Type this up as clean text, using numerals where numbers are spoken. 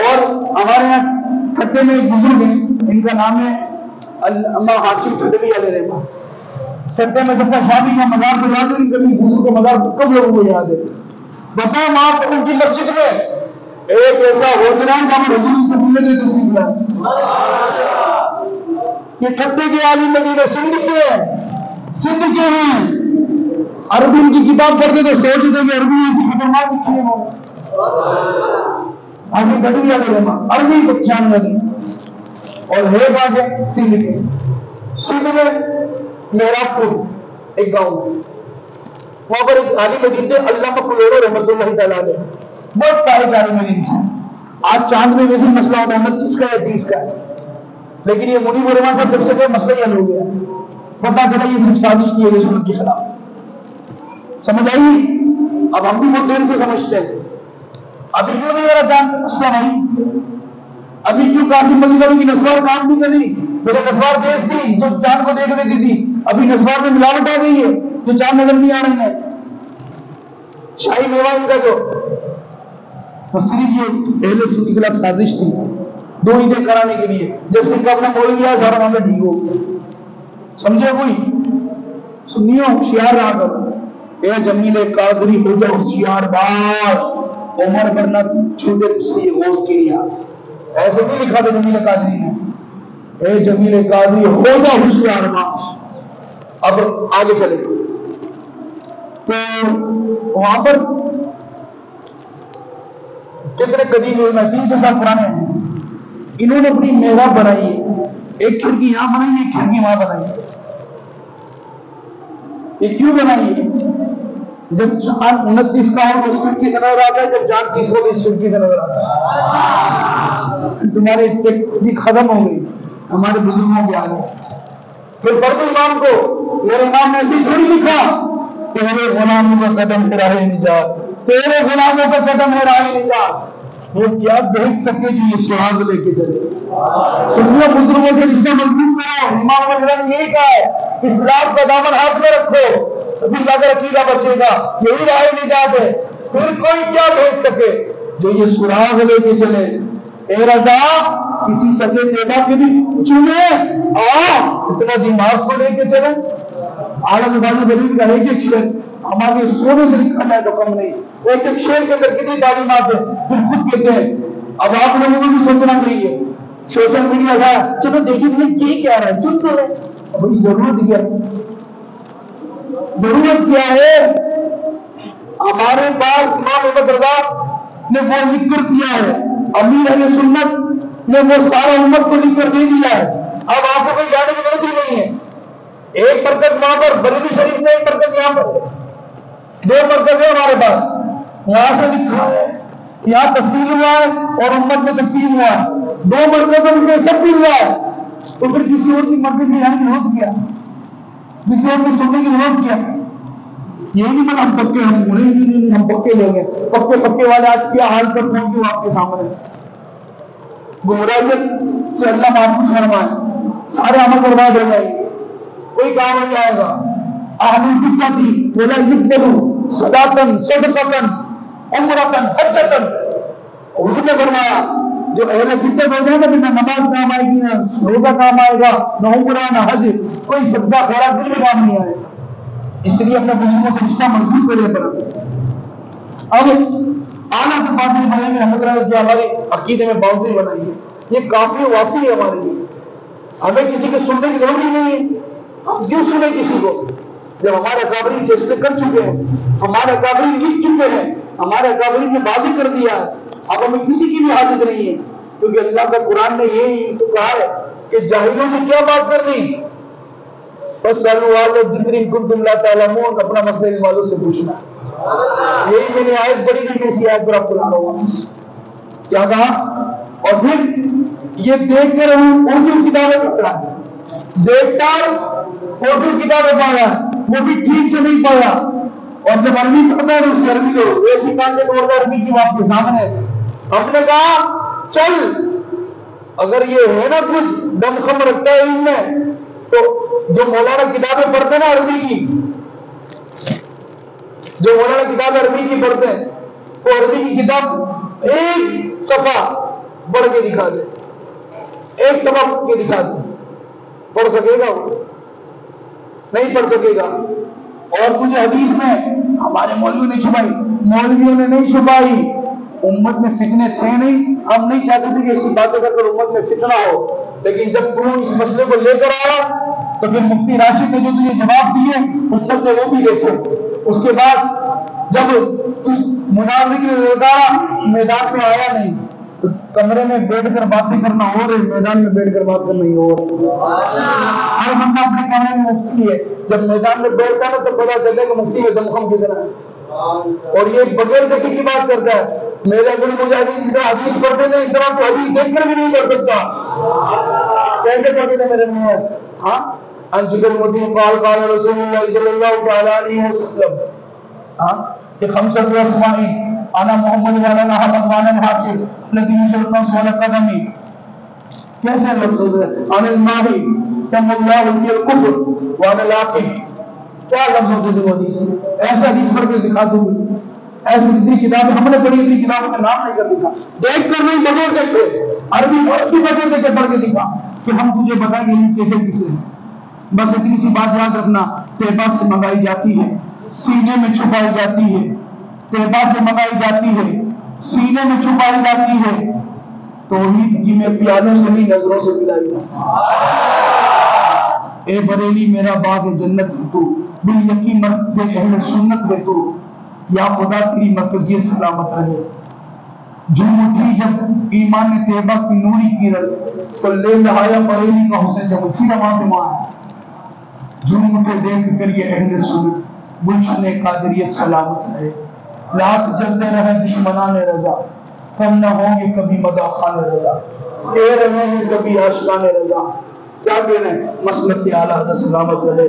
اور ہمارے یہاں کھٹے میں ایک بزرگ ہیں، ان کا نام ہے علامہ ہاشم ٹھڈوی علیہ رحمہ. کھٹے میں سب کا شادی کا مزار تو یاد نہیں، کبھی بزرگ کا مزار کب لوگوں کو یاد ہے؟ بتاؤ وہاں پہ ان کی مسجد میں ایک ایسا ہوجرا ہے جہاں حضور سے ملنے کی تصویر ہے. یہ کھٹے کے عالم مدینہ سندھ کے ہیں، سندھ کے ہیں. عربی ان کی کتاب پڑھتے تو سوچتے کہ عربی ایسی خطرناک لکھی ہے. آگے بڑھ گیا عربی کو جان لگی. اور ہے باغ سندھ کے، سندھ میں محراب پور ایک گاؤں ہے، وہاں پر ایک عالم دین تھے علامہ کلورو رحمۃ اللہ تعالیٰ علیہ، بہت پائے عالم دین تھے. آج چاند میں ویسے مسئلہ ہوتا ہے 29 کا یا 30 کا ہے، لیکن یہ منیب علماء صاحب جب سے مسئلہ ہی حل ہو گیا، پتہ چلا یہ صرف سازش کی ہے رسول کے خلاف. سمجھ آئی؟ اب ہم بھی بہت دیر سے سمجھتے ہیں. ابھی کیوں نہیں میرا چاند کا مسئلہ نہیں؟ ابھی کیوں قاسم مزید علی کی نسوار کام نہیں کری؟ میرے نسوار دیش تھی جو چاند کو دیکھ لیتی تھی، ابھی نسوار میں ملاوٹ آ گئی ہے جو چاند نظر نہیں آ رہے ہیں. شاہی میوہ ان کا جو صرف یہ اہل سنت کے خلاف سازش تھی 2 عیدیں کرانے کے لیے. جب سے اپنا بول گیا سارا معاملہ ٹھیک ہو گیا. سمجھے کوئی؟ سنیو ہوشیار رہا کرو. اے جمیل قادری ہو جا ہوشیار باز، عمر بھرنا چھوٹے پچھلی غوث کی ریاض. ایسے نہیں لکھا تھا جمیل قادری نے. اے جمیل قادری ہو جا ہوشیار باز. اب آگے چلے تو وہاں پر کتنے قدیم لوگ ہیں، 300 سال پرانے ہیں. انہوں نے اپنی محراب بنائی ہے، ایک کھڑکی یہاں بنائی ہے، ایک کھڑکی وہاں بنائی ہے. یہ کیوں بنائی ہے؟ جب چاند 29 کا ہو تو اس کھڑکی سے نظر آتا ہے، جب چاند 30 کو تو اس کھڑکی سے نظر آتا ہے. تمہاری تکلیف ختم ہو گئی ہمارے بزرگوں کے آگے. پھر پڑھ دو امام کو، میرے امام نے ایسے تھوڑی لکھا تیرے غلاموں کا قدم ہے راہ نجات، تیرے غلاموں کا قدم ہے راہ نجات. وہ کیا دیکھ سکے جو یہ سراغ لے کے چلے. سنیوں بزرگوں سے رشتہ مضبوط کرو. امام وغیرہ نے یہی کہا ہے اسلام کا دامن ہاتھ میں رکھو تو پھر جا کر عقیدہ بچے گا، یہی راہ نجات ہے. پھر کوئی کیا دیکھ سکے جو یہ سراغ لے کے چلے. اے رضا کسی سگے دیوا کے بھی چنے اتنا دماغ کو لے کے چلے. عالم بازی دلیل کا ایک شعر ہمارے سونے سے لکھا جائے تو کم نہیں. ایک شعر کے اندر کتنی تعلیمات ہیں. پھر خود کہتے ہیں اب آپ لوگوں کو بھی سوچنا چاہیے. سوشل میڈیا کا چلو دیکھیے یہ کیا رہا ہے، سن تو رہے. اب ضرورت کیا ہے؟ ضرورت کیا ہے؟ ہمارے پاس امام احمد رضا نے وہ لکھ کر دیا ہے، امیر اہل سنت نے وہ سارا امت کو لکھ کر دے دیا ہے. اب آپ کو کوئی جانے کی ضرورت ہی نہیں ہے. ایک مرکز وہاں پر بریلی شریف میں، ایک مرکز یہاں پر ہے، 2 مرکز ہے ہمارے پاس. یہاں سے لکھا ہے یہاں تفصیل ہوا ہے اور امت میں تقسیم ہوا ہے. 2 مرکز میں سب بھی ہوا ہے. تو پھر کسی اور کی مرکز میں جانے کی ضرورت کیا؟ کسی اور کی سننے کی ضرورت کیا؟ یہ نہیں بنا ہم پکے، ہم پکے لوگ ہیں. پکے والے آج کیا حال پر پہنچ گئے آپ کے سامنے. گمراہیت سے اللہ محفوظ فرمائے، سارے عمل برباد ہو جائیں گے، کوئی کام نہیں آئے گا. اہل الفتنہ ولا یقبلوا صلاۃ صدقۃ عمرۃ حجۃ. حضور نے فرمایا جو اہل فتنہ ہو جائے گا نہ نماز کام آئے گی، نہ روزہ کام آئے گا، نہ عمرہ نہ حج، کوئی صدقہ خیرات بھی کام نہیں آئے گا. اس لیے اپنے بزرگوں سے رشتہ مضبوط کرے پڑا. اب اعلیٰ فاضل بھائی نے رحمۃ اللہ جو ہمارے عقیدے میں باؤنڈری بنائی ہے یہ کافی وافی ہے ہمارے لیے. ہمیں کسی کے سننے کی ضرورت ہی نہیں ہے. ہم کیوں سنیں کسی کو جب ہمارے اکابرین فیصلے کر چکے ہیں، ہمارے اکابرین لکھ چکے ہیں، ہمارے اکابرین نے واضح کر دیا ہے. اب ہمیں کسی کی بھی حاجت نہیں ہے، کیونکہ اللہ کا قرآن نے یہی تو کہا ہے کہ جاہلوں سے کیا بات کرنی. فَاسْأَلُوا أَهْلَ الذِّكْرِ إِن كُنتُمْ لَا تَعْلَمُونَ. اپنا مسئلہ علم والوں سے پوچھنا. یہی میں نے آیت پڑھی تھی، کیسی آیت پر آپ کو لانا ہوا کیا کہا. اور پھر یہ دیکھ کر ہم اردو کتابیں پڑھ رہا ہے، دیکھ کر اردو کتابیں پڑھ رہا ہے، وہ بھی ٹھیک سے نہیں پڑھا. اور جب عربی پڑھتا ہے تو اس کی عربی کو ویسی کان کے طور پر عربی کی بات کے سامنے. ہم نے کہا چل اگر یہ ہے نا کچھ دم خم رکھتا ہے علم میں، تو جو مولانا کتابیں پڑھتے ہیں نا عربی کی، جو مولانا کتابیں عربی کی پڑھتے ہیں وہ عربی کی کتاب ایک صفحہ پڑھ کے دکھا دے، ایک سبق پڑھ کے دکھا دے، پڑھ سکے گا وہ؟ نہیں پڑھ سکے گا۔ اور تجھے حدیث میں ہمارے مولویوں نے چھپائی، مولویوں نے نہیں چھپائی، امت میں فتنے تھے نہیں، ہم نہیں چاہتے تھے کہ ایسی باتیں کر کر امت میں فتنہ ہو، لیکن جب تو اس مسئلے کو لے کر آیا تو پھر مفتی راشد نے جو تجھے جواب دیے امت نے وہ بھی دیکھو۔ اس کے بعد جب مناظرے کے لیے لگایا، میدان میں آیا نہیں، تو کمرے میں بیٹھ کر باتیں کرنا ہو رہے، میدان میں بیٹھ کر بات کرنا ہی ہو رہی۔ ہر بندہ اپنے کمرے میں مفتی ہے، جب میدان میں بیٹھتا ہے تو پتا چلے کہ مفتی میں دمخم کتنا ہے، اور یہ بغیر دیکھے کی بات کرتا ہے۔ میرے اگر مجاہدین جس طرح حدیث پڑھتے تھے اس طرح تو حدیث دیکھ کر بھی نہیں پڑھ سکتا، کیسے پڑھتے تھے میرے منہ؟ ہاں ان جبر مدین قال قال رسول اللہ صلی اللہ علیہ وسلم، ہاں کہ خمسۃ اسماء انا محمد وانا احمد وانا حاصل الذي يشرك الناس ولا قدمي، کیسے لفظ ہے؟ ان الماہی تم اللہ فی الکفر وانا العاقب، کیا لفظ ہوتے تھے وہ حدیث میں؟ ایسا حدیث پڑھ کے دکھا دوں، ایسی جتنی کتابیں ہم نے پڑھی اتنی کتابوں کا نام نہیں کر دکھا، دیکھ کر نہیں بغیر دیکھے، عربی فارسی بغیر دیکھے پڑھ کے دکھا کہ ہم تجھے بتائیں گے ان کیسے کسے۔ بس اتنی سی بات یاد رکھنا، طیبہ سے منگائی جاتی ہے، سینے میں چھپائی جاتی ہے، طیبہ سے منگائی جاتی ہے، سینے میں چھپائی جاتی ہے، توحید کی میں پیالوں سے نہیں نظروں سے پلائی جاتی ہے۔ اے بریلی میرا باغ جنت ہے تو، بال یقین مرکز اہل سنت ہے تو، یا خدا تیری مرکزیت سلامت رہے۔ جھوم اٹھی جب ایمان طیبہ کی نوری کرن، تو لے لہایا بریلی کا حسن جب اٹھی رواں سے ماں ہے۔ جھوم اٹھے دیکھ کر یہ اہل سنت، گلشن قادریت سلامت رہے۔ لاکھ جلتے رہے دشمنان رضا، کم نہ ہوں گے کبھی مداح خان رضا، کہہ رہے ہیں سبھی عاشقان رضا، کیا کہہ رہے ہیں؟ مسلک اعلیٰ سلامت رہے۔